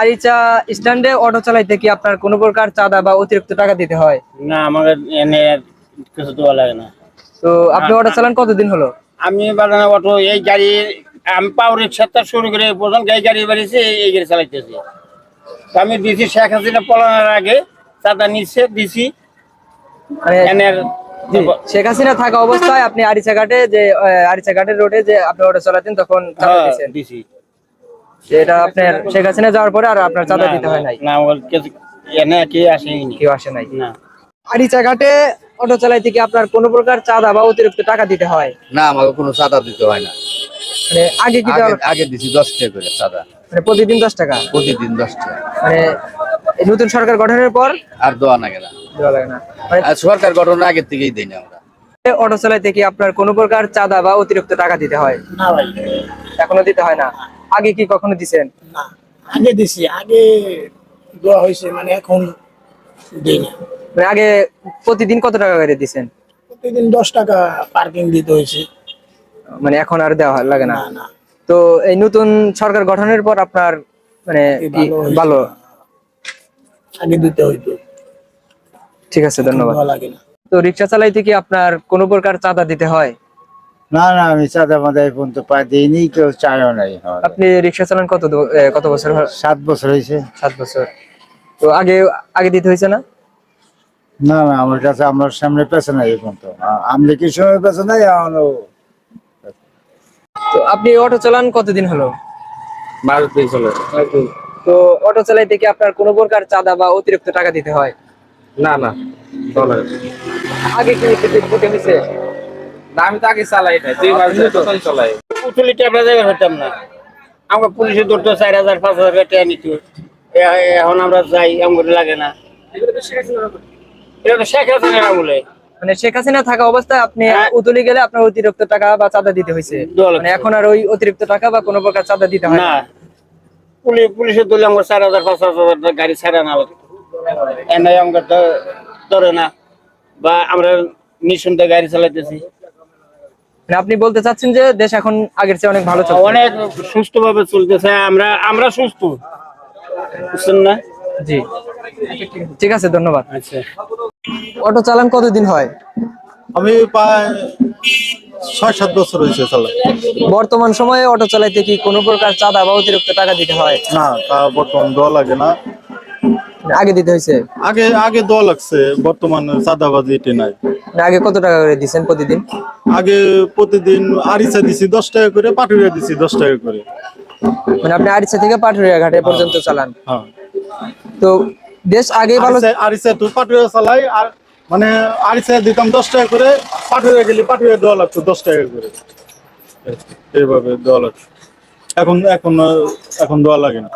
আরিচা স্ট্যান্ডে অটো চালাইতে কি আপনার কোনো প্রকার চাঁদা বা অতিরিক্ত টাকা দিতে হয়? না, আমাকে এনে কিছু দেওয়া লাগে না। তো আপনি অটো চালান কতদিন হলো? আমি বাজানো অটো এই গাড়ি, আমি পাওয়ার রিক্সা শুরু করে প্রথম গাড়ি বাড়িয়েছি, এই গাড়ি চালাইতেছি। তো আমি দিছি শেখ হাসিনা পলানোর আগে চাঁদা নিচ্ছে দিছি। মানে এনের জি, শেখ হাসিনা থাকা অবস্থায় আপনি আরিচা ঘাটের রোডে যে আপনি অটো চালাতেন তখন চাঁদা দিয়েছেন? দিছি। এটা আপনার শেখ হাসিনা যাওয়ার পরে আর আপনার চাঁদা দিতে হয় নাই? না, এনে কে আসেনি, কেউ আসে নাই। না। আরিচা ঘাটে অটো চালাইতে কি আপনার কোনো প্রকার চাঁদা বা অতিরিক্ত টাকা দিতে হয়? না, আমাকে কোনো চাঁদা দিতে হয় না। মানে আগে কি আগে দিছি 10 টাকা করে চাঁদা, মানে প্রতিদিন 10 টাকা? প্রতিদিন 10 টাকা। মানে এই নতুন সরকার গঠনের পর আর দেওয়া লাগে না, দেওয়া লাগে না? মানে আর সরকার গঠনের আগের থেকেই দেই না আমরা। অটো চালাইতে কি আপনার কোনো প্রকার চাঁদা বা অতিরিক্ত টাকা দিতে হয়? না ভাই, এখনো দিতে হয় না? আগে কি কখনো দিছেন? না, আগে দিছি, আগে দেওয়া হয়েছে, মানে এখন দিই না। মানে আগে প্রতিদিন কত টাকা করে দিছেন? প্রতিদিন 10 টাকা পার্কিং দিতে হয়েছে। মানে এখন আর দেওয়া লাগে না? না না, তো এই নতুন সরকার গঠনের পর আপনার মানে কি হয়েছে। ভালো? আগে দিতে হইতো, ঠিক আছে, ধন্যবাদ। দেওয়া লাগে না। তো রিক্সা চালাইতে কি আপনার কোনো প্রকার চাঁদা দিতে হয়? না না, আমি চাঁদা মাদা এই পর্যন্ত দিইনি, কেউ চায়ও নাই। আপনি রিক্সা চালান কত বছর? 7 বছর হয়েছে। 7 বছর। তো আগে আগে দিতে হয়েছে না? না না, আমার কাছে আমার সামনে পেছে নাই এই পর্যন্ত। আমি কি সময় পেছে নাই এখনো। তো আপনি অটো চালান কতদিন হলো? মাস দুই চলে। তো অটো চালাইতে কি আপনার কোনো প্রকার চাঁদা বা অতিরিক্ত টাকা দিতে হয়? না না, ডলার। আগে কি দিতে হয়েছে? না, আমি তো আগে চালাই না, 2 মাস ধরে চালাই। উচুলিটা আমরা জায়গা হতাম না, আমরা পুলিশে ধরতো 4,000 5,000 টাকা নিত। এখন আমরা যাই, আমার লাগে না। এটা তো শেখ হাসিনা না বলে। মানে শেখ হাসিনা থাকা অবস্থায় আপনি উতলি গেলে আপনার অতিরিক্ত টাকা বা চাঁদা দিতে হয়েছে, মানে এখন আর ওই অতিরিক্ত টাকা বা কোনো প্রকার চাঁদা দিতে হয় না, না? পুলিশে ধরলে আমার 4,000 5,000 গাড়ি ছাড়া না লাগে, এনে আমরা ধরে না, বা আমরা নিঃসন্দেহে গাড়ি চালাইতেছি। মানে আপনি বলতে চাচ্ছেন যে দেশ এখন আগের চেয়ে অনেক ভালো চলছে? অনেক সুস্থ ভাবে চলতেছে, আমরা সুস্থ, বুঝছেন না? জি, ঠিক আছে, ধন্যবাদ। আচ্ছা, অটো চালান কতদিন হয়? আমি প্রায় 6-7 বছর হয়েছে চালাই। বর্তমান সময়ে অটো চালাইতে কি কোনো প্রকার চাঁদা বা অতিরিক্ত টাকা দিতে হয়? না, তা বর্তমান দেওয়া লাগে না। আগে দিতে হয়েছে? আগে আগে দেওয়া লাগছে, বর্তমানে চাঁদাবাজি এটি নাই। মানে আগে কত টাকা করে দিচ্ছেন প্রতিদিন? আগে প্রতিদিন আরিচা দিছি 10 টাকা করে, পাটুরিয়া দিছি 10 টাকা করে। মানে আপনি আরিচা থেকে পাটুরিয়া ঘাটে পর্যন্ত চালান? হ্যাঁ, তো দেশ আগে ভালো? আরিচা তো পাটুরিয়া চালাই, আর মানে আরিচা দিতাম 10 টাকা করে, পাটুরিয়া গেলে পাটুরিয়া দেওয়া লাগতো 10 টাকা করে, এইভাবে দেওয়া লাগতো। এখন এখন এখন দেওয়া লাগে না।